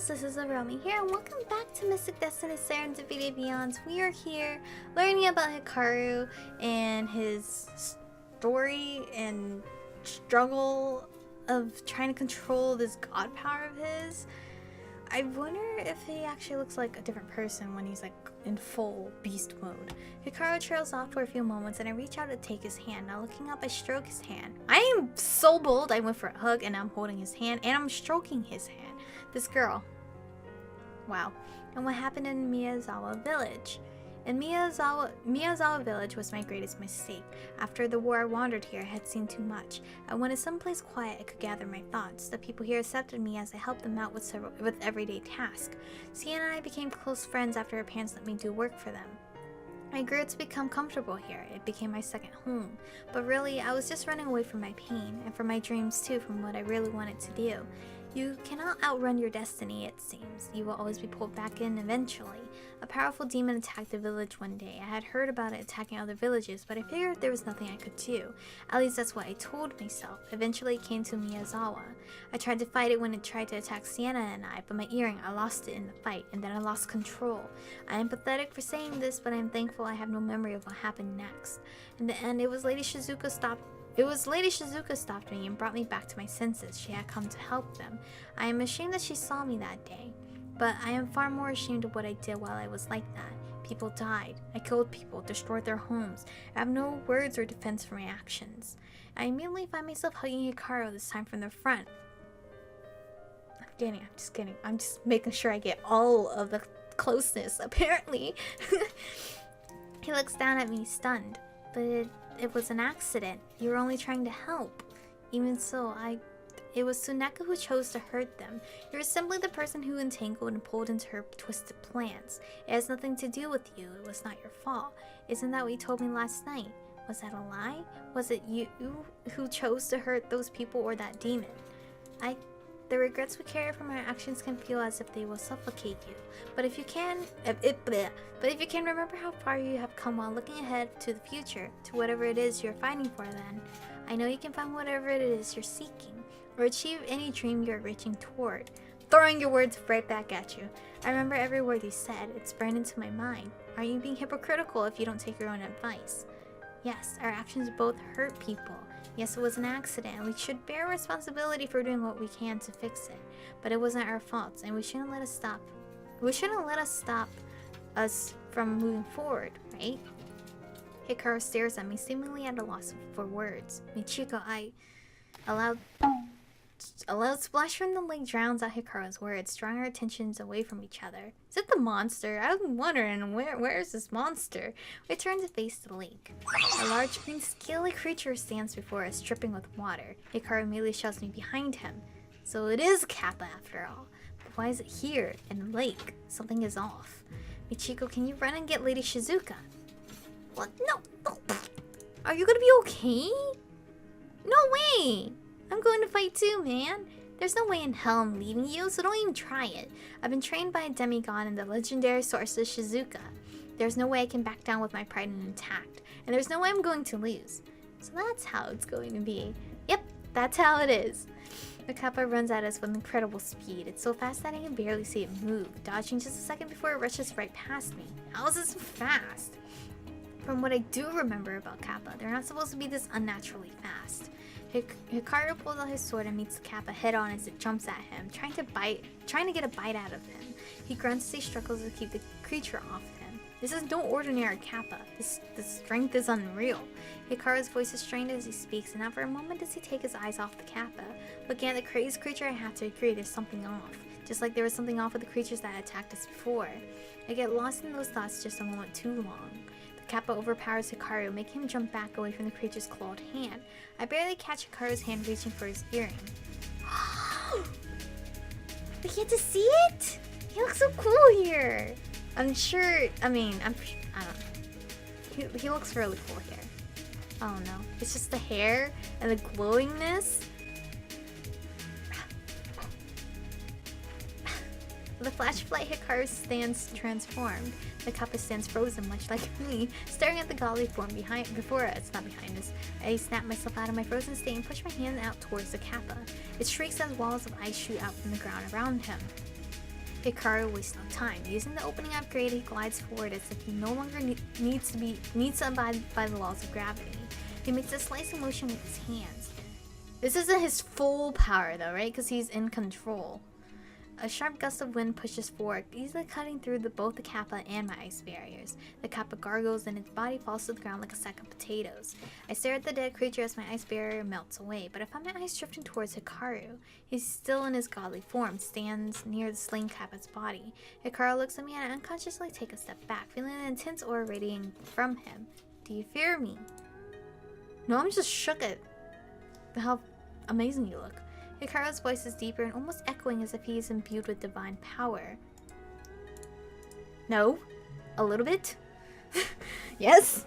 girls, this is Aromie here, and welcome back to Mystic Destinies Serendipity of Aeons. We are here learning about Hikaru and his story and struggle of trying to control this god power of his. I wonder if he actually looks like a different person when he's like in full beast mode. Hikaru trails off for a few moments and I reach out to take his hand. Now looking up, I stroke his hand. I am so bold, I went for a hug and I'm holding his hand and I'm stroking his hand. This girl. Wow. And what happened in Miyazawa village? In Miyazawa village was my greatest mistake. After the war I wandered here, I had seen too much. I wanted someplace quiet I could gather my thoughts. The people here accepted me as I helped them out with everyday tasks. Sienna and I became close friends after her parents let me do work for them. I grew to become comfortable here. It became my second home. But really, I was just running away from my pain, and from my dreams too, from what I really wanted to do. You cannot outrun your destiny, it seems. You will always be pulled back in eventually. A powerful demon attacked the village one day. I had heard about it attacking other villages, but I figured there was nothing I could do. At least that's what I told myself. Eventually it came to Miyazawa. I tried to fight it when it tried to attack Sienna and I, but my earring, I lost it in the fight, and then I lost control. I am pathetic for saying this, but I am thankful I have no memory of what happened next. In the end, it was Lady Shizuka stopped me and brought me back to my senses. She had come to help them. I am ashamed that she saw me that day, but I am far more ashamed of what I did while I was like that. People died. I killed people, destroyed their homes. I have no words or defense for my actions. I immediately find myself hugging Hikaru, this time from the front. I'm just kidding. I'm just making sure I get all of the closeness, apparently. He looks down at me, stunned. But it was an accident. You were only trying to help. Even so, it was Tsuneka who chose to hurt them. You were simply the person who entangled and pulled into her twisted plans. It has nothing to do with you. It was not your fault. Isn't that what you told me last night? Was that a lie? Was it you who chose to hurt those people or that demon? The regrets we carry from our actions can feel as if they will suffocate you. But if you can remember how far you have come while looking ahead to the future, to whatever it is you're fighting for, then I know you can find whatever it is you're seeking, or achieve any dream you're reaching toward. Throwing your words right back at you. I remember every word you said. It's burned into my mind. Are you being hypocritical if you don't take your own advice? Yes, our actions both hurt people. Yes, it was an accident, and we should bear responsibility for doing what we can to fix it. But it wasn't our fault, and we shouldn't let us stop us from moving forward, right? Hikaru stares at me, seemingly at a loss for words. Michiko, a loud splash from the lake drowns out Hikaru's words, drawing our attentions away from each other. Is it the monster? I'm wondering, where is this monster? We turn to face the lake. A large green scaly creature stands before us, dripping with water. Hikaru immediately shoves me behind him. So it is Kappa after all. But why is it here, in the lake? Something is off. Michiko, can you run and get Lady Shizuka? What? No. Are you gonna be okay? No way! I'm going to fight too, man. There's no way in hell I'm leaving you, so don't even try it. I've been trained by a demigod and the legendary sorceress Shizuka. There's no way I can back down with my pride intact. And there's no way I'm going to lose. So that's how it's going to be. Yep, that's how it is. The Kappa runs at us with incredible speed. It's so fast that I can barely see it move, dodging just a second before it rushes right past me. How is it so fast? From what I do remember about Kappa, they're not supposed to be this unnaturally fast. Hikaru pulls out his sword and meets the Kappa head-on as it jumps at him, trying to get a bite out of him. He grunts as he struggles to keep the creature off him. This is no ordinary Kappa. The strength is unreal. Hikaru's voice is strained as he speaks, and not for a moment does he take his eyes off the Kappa. Looking at the crazed creature, I have to agree there's something off. Just like there was something off with the creatures that attacked us before. I get lost in those thoughts just a moment too long. Kappa overpowers Hikaru, making him jump back away from the creature's clawed hand. I barely catch Hikaru's hand reaching for his earring. We get to see it? He looks so cool here. I don't know. He looks really cool here. Oh no. It's just the hair and the glowingness. The flashlight Hikaru stands transformed. The Kappa stands frozen, much like me, staring at the godly form before us, not behind us. I snap myself out of my frozen state and push my hand out towards the Kappa. It shrieks as walls of ice shoot out from the ground around him. Hikaru wastes no time. Using the opening upgrade, he glides forward as if he no longer needs to abide by the laws of gravity. He makes a slicing motion with his hands. This isn't his full power though, right? Because he's in control. A sharp gust of wind pushes forward, easily cutting through both the kappa and my ice barriers. The kappa gargles and its body falls to the ground like a sack of potatoes. I stare at the dead creature as my ice barrier melts away, but I find my eyes drifting towards Hikaru. He's still in his godly form, stands near the slain kappa's body. Hikaru looks at me and I unconsciously take a step back, feeling an intense aura radiating from him. Do you fear me? No, I'm just shook at how amazing you look. Hikaru's voice is deeper and almost echoing as if he is imbued with divine power. No? A little bit? Yes?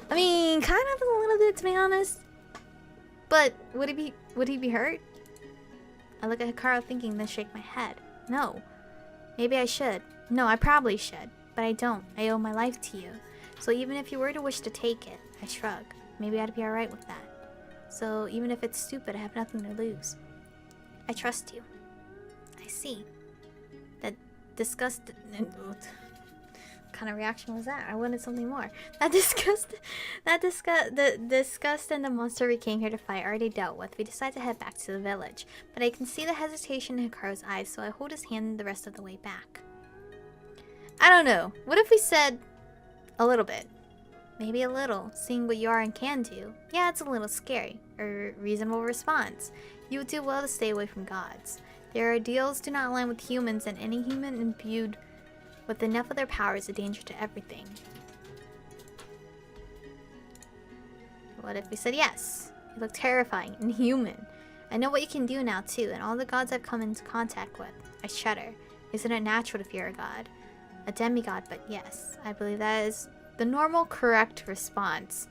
I mean, kind of a little bit to be honest. But would he be hurt? I look at Hikaru thinking, then shake my head. No. Maybe I should. No, I probably should. But I don't. I owe my life to you. So even if you were to wish to take it, I shrug. Maybe I'd be alright with that. So even if it's stupid, I have nothing to lose. I trust you. I see. That disgust... What kind of reaction was that? I wanted something more. The disgust and the monster we came here to fight already dealt with. We decide to head back to the village. But I can see the hesitation in Hikaru's eyes, so I hold his hand the rest of the way back. I don't know. What if we said a little bit? Maybe a little, seeing what you are and can do. Yeah, it's a little scary. A reasonable response. You would do well to stay away from gods. Their ideals do not align with humans, and any human imbued with enough of their power is a danger to everything. What if we said yes? You look terrifying, inhuman. I know what you can do now too, and all the gods I've come into contact with. I shudder. Isn't it natural to fear a god? A demigod, but yes. I believe that is the normal, correct response.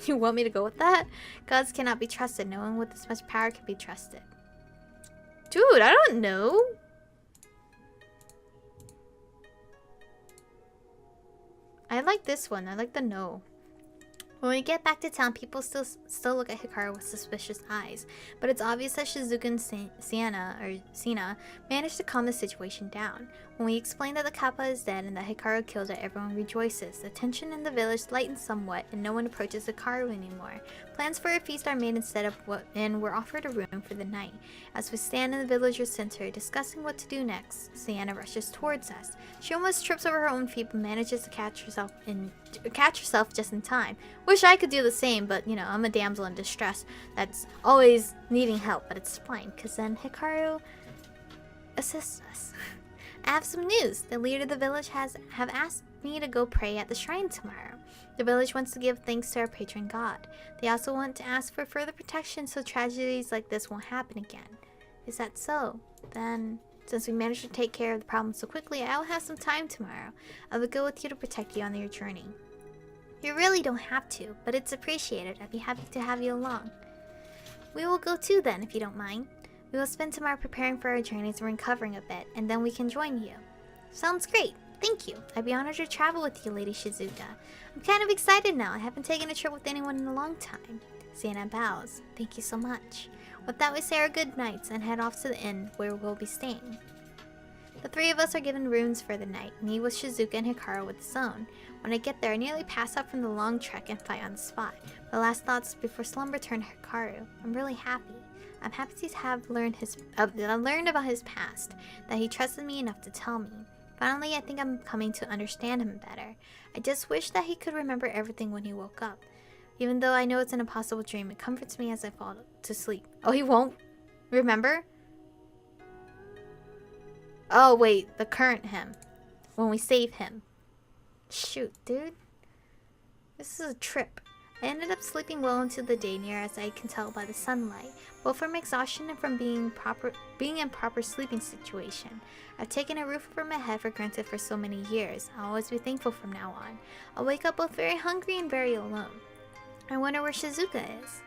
You want me to go with that? Gods cannot be trusted. No one with this much power can be trusted. Dude, I don't know. I like this one. I like the no. When we get back to town, people still look at Hikaru with suspicious eyes, but it's obvious that Shizuka and Sina managed to calm the situation down. When we explain that the kappa is dead and that Hikaru killed it, everyone rejoices. The tension in the village lightens somewhat, and no one approaches Hikaru anymore. Plans for a feast are made and we're offered a room for the night. As we stand in the villager's center, discussing what to do next, Sienna rushes towards us. She almost trips over her own feet, but manages to catch herself just in time. Wish I could do the same, but you know, I'm a damsel in distress that's always needing help, but it's fine, because then Hikaru assists us. I have some news. The leader of the village have asked me to go pray at the shrine tomorrow. The village wants to give thanks to our patron god. They also want to ask for further protection so tragedies like this won't happen again. Is that so? Then, since we managed to take care of the problem so quickly, I'll have some time tomorrow. I will go with you to protect you on your journey. You really don't have to, but it's appreciated. I'd be happy to have you along. We will go too then, if you don't mind. We will spend tomorrow preparing for our journeys and recovering a bit, and then we can join you. Sounds great. Thank you. I'd be honored to travel with you, Lady Shizuka. I'm kind of excited now. I haven't taken a trip with anyone in a long time. Sienna bows. Thank you so much. With that, we say our good nights and head off to the inn where we'll be staying. The three of us are given rooms for the night, me with Shizuka and Hikaru with his own. When I get there, I nearly pass out from the long trek and fight on the spot. The last thoughts before slumber turn to Hikaru. I'm really happy. I'm happy to have learned about his past, that he trusted me enough to tell me. Finally, I think I'm coming to understand him better. I just wish that he could remember everything when he woke up. Even though I know it's an impossible dream, it comforts me as I fall to sleep. Oh, he won't remember? Oh, wait, the current him. When we save him. Shoot, dude. This is a trip. I ended up sleeping well into the day, near as I can tell by the sunlight, both from exhaustion and from being in proper sleeping situation. I've taken a roof over my head for granted for so many years. I'll always be thankful from now on. I'll wake up both very hungry and very alone. I wonder where Shizuka is.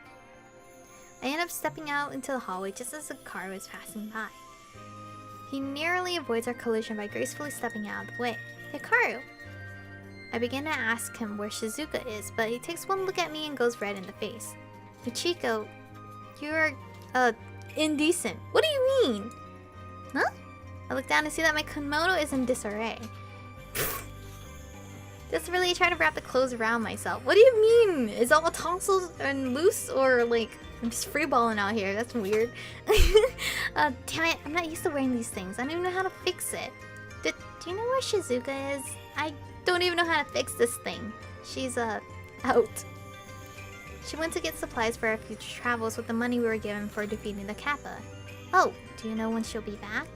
I end up stepping out into the hallway just as the car was passing by. He narrowly avoids our collision by gracefully stepping out of the way. Hikaru! I begin to ask him where Shizuka is, but he takes one look at me and goes red in the face. Michiko, you're, indecent. What do you mean? Huh? I look down and see that my kimono is in disarray. Just really trying to wrap the clothes around myself. What do you mean? Is all tonsils and loose, or like I'm just freeballing out here? That's weird. Damn it! I'm not used to wearing these things. I don't even know how to fix it. Do you know where Shizuka is? I don't even know how to fix this thing. She's out. She went to get supplies for our future travels with the money we were given for defeating the Kappa. Oh, do you know when she'll be back?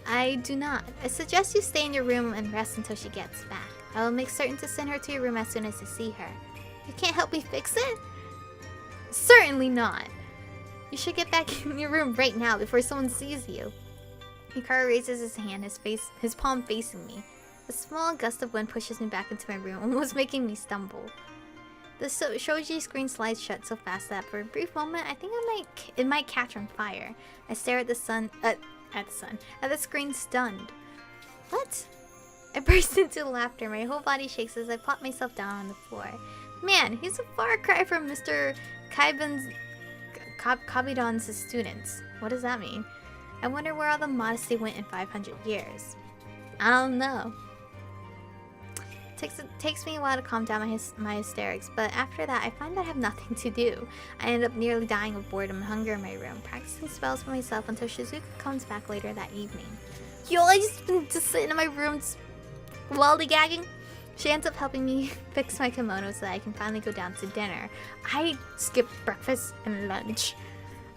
I do not. I suggest you stay in your room and rest until she gets back. I will make certain to send her to your room as soon as I see her. You can't help me fix it? Certainly not. You should get back in your room right now before someone sees you. Hikaru raises his hand, his palm facing me. A small gust of wind pushes me back into my room, almost making me stumble. The shoji screen slides shut so fast that for a brief moment I think it might catch on fire. I stare at the screen stunned. What? I burst into laughter. My whole body shakes as I plop myself down on the floor. Man, he's a far cry from Mr. Kabidon's students. What does that mean? I wonder where all the modesty went in 500 years. I don't know. Takes me a while to calm down my hysterics, but after that I find that I have nothing to do. I end up nearly dying of boredom and hunger in my room, practicing spells for myself until Shizuka comes back later that evening. Yo, I just been sitting in my room lollygagging. She ends up helping me fix my kimono so that I can finally go down to dinner. I skipped breakfast and lunch.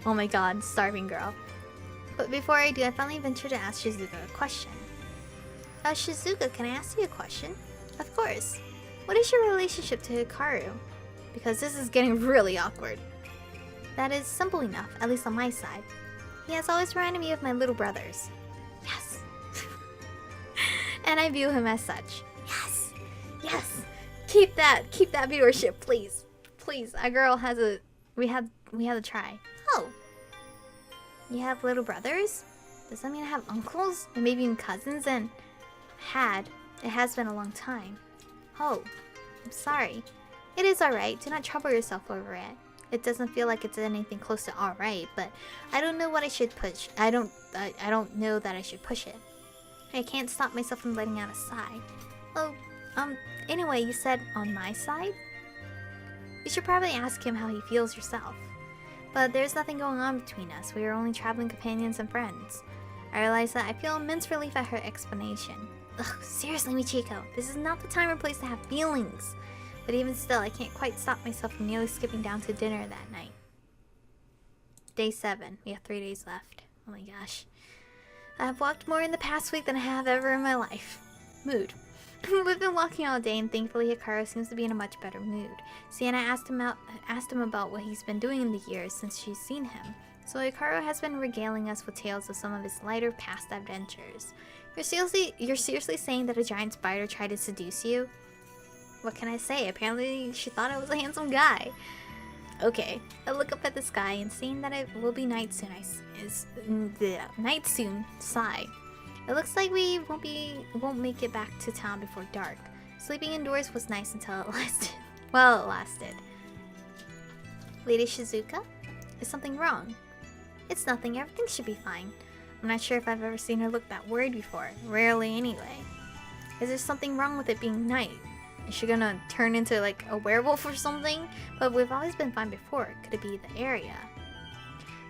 Oh my god, starving girl. But before I do, I finally venture to ask Shizuka a question. Shizuka, can I ask you a question? Of course. What is your relationship to Hikaru? Because this is getting really awkward. That is simple enough, at least on my side. He has always reminded me of my little brothers. Yes. And I view him as such. Yes. Yes. Keep that viewership, please. Please. Our girl has we had to try. Oh. You have little brothers? Does that mean I have uncles? And maybe even cousins? And it has been a long time. Oh, I'm sorry. It is alright. Do not trouble yourself over it. It doesn't feel like it's anything close to alright, but I don't know what I should push. I don't know that I should push it. I can't stop myself from letting out a sigh. Oh, anyway, you said on my side? You should probably ask him how he feels yourself. But there's nothing going on between us. We are only traveling companions and friends. I realize that I feel immense relief at her explanation. Ugh, seriously, Michiko, this is not the time or place to have feelings. But even still, I can't quite stop myself from nearly skipping down to dinner that night. Day 7. We have 3 days left. Oh my gosh. I've walked more in the past week than I have ever in my life. Mood. We've been walking all day, and thankfully Hikaru seems to be in a much better mood. Sienna asked him about what he's been doing in the years since she's seen him. So Hikaru has been regaling us with tales of some of his lighter past adventures. You're seriously saying that a giant spider tried to seduce you? What can I say? Apparently she thought I was a handsome guy. Okay, I look up at the sky and seeing that it will be night soon, sigh. It looks like we won't make it back to town before dark. Sleeping indoors was nice until it lasted. Well, it lasted. Lady Shizuka? Is something wrong? It's nothing, everything should be fine. I'm not sure if I've ever seen her look that worried before. Rarely anyway. Is there something wrong with it being night? Is she gonna turn into like a werewolf or something? But we've always been fine before. Could it be the area?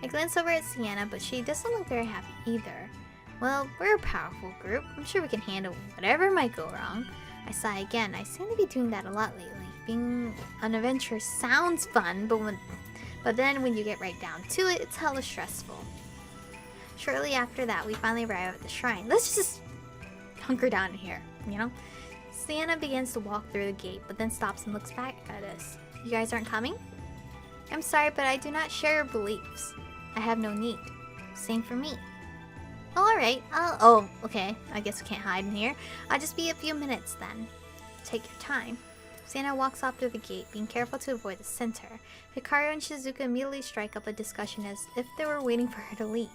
I glance over at Sienna, but she doesn't look very happy either. Well, we're a powerful group. I'm sure we can handle whatever might go wrong. I sigh again. I seem to be doing that a lot lately. Being an adventurer sounds fun, but then when you get right down to it, it's hella stressful. Shortly after that, we finally arrive at the shrine. Let's just hunker down here, you know? Sienna begins to walk through the gate, but then stops and looks back at us. You guys aren't coming? I'm sorry, but I do not share your beliefs. I have no need. Same for me. Oh, alright. Oh, okay. I guess we can't hide in here. I'll just be a few minutes then. Take your time. Sienna walks off through the gate, being careful to avoid the center. Hikaru and Shizuka immediately strike up a discussion as if they were waiting for her to leave.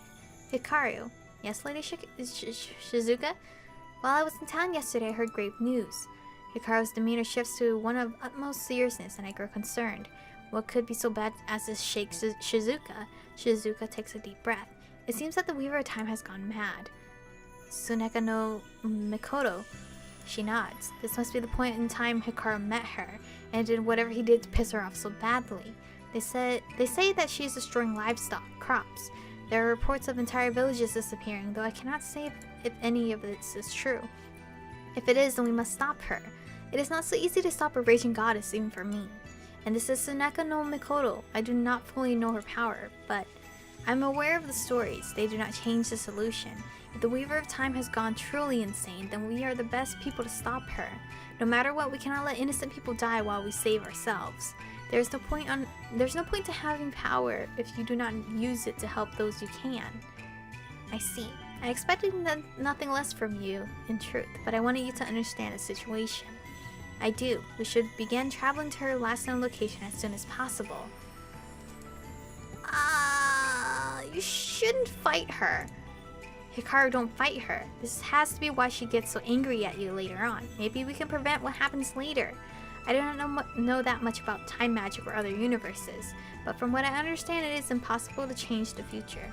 Hikaru. Yes, Lady Shizuka? While I was in town yesterday, I heard grave news. Hikaru's demeanor shifts to one of utmost seriousness, and I grow concerned. What could be so bad as this shakes Shizuka? Shizuka takes a deep breath. It seems that the Weaver of Time has gone mad. Suneka no Mikoto. She nods. This must be the point in time Hikaru met her, and did whatever he did to piss her off so badly. They say that she is destroying livestock, crops. There are reports of entire villages disappearing, though I cannot say if any of this is true. If it is, then we must stop her. It is not so easy to stop a raging goddess, even for me. And this is Suneka no Mikoto. I do not fully know her power, but I'm aware of the stories. They do not change the solution. If the Weaver of Time has gone truly insane, then we are the best people to stop her. No matter what, we cannot let innocent people die while we save ourselves. There's no point to having power if you do not use it to help those you can. I see. I expected nothing less from you, in truth, but I wanted you to understand the situation. I do. We should begin traveling to her last known location as soon as possible. You shouldn't fight her. Hikaru, don't fight her. This has to be why she gets so angry at you later on. Maybe we can prevent what happens later. I do not know that much about time magic or other universes, but from what I understand, it is impossible to change the future.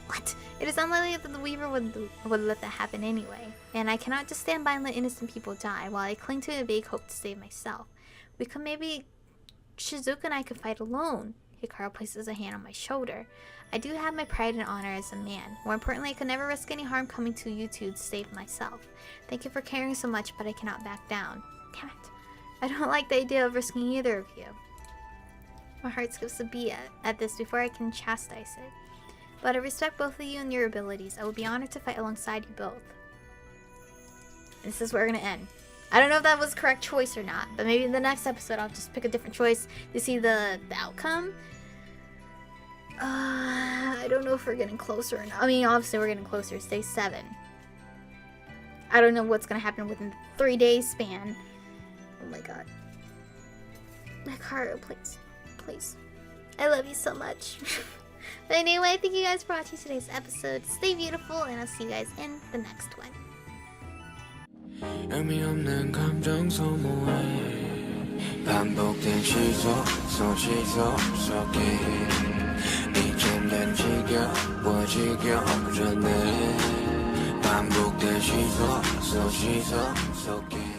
What? It is unlikely that the Weaver would let that happen anyway, and I cannot just stand by and let innocent people die while I cling to a vague hope to save myself. We could maybe... Shizuka and I could fight alone. Hikaru places a hand on my shoulder. I do have my pride and honor as a man. More importantly, I could never risk any harm coming to you two to save myself. Thank you for caring so much, but I cannot back down. Damn it. I don't like the idea of risking either of you. My heart skips a beat at this before I can chastise it. But I respect both of you and your abilities. I would be honored to fight alongside you both. This is where we're gonna end. I don't know if that was the correct choice or not, but maybe in the next episode I'll just pick a different choice to see the outcome. I don't know if we're getting closer or not. I mean, obviously we're getting closer. It's day 7. I don't know what's gonna happen within the 3 days span. Oh my god. Hikaru, please. Please. I love you so much. But anyway, thank you guys for watching today's episode. Stay beautiful, and I'll see you guys in the next one. 의미 없는 감정 소모해 반복된 시소 속에 이젠 난 지겨워지려네 반복된 시소 속에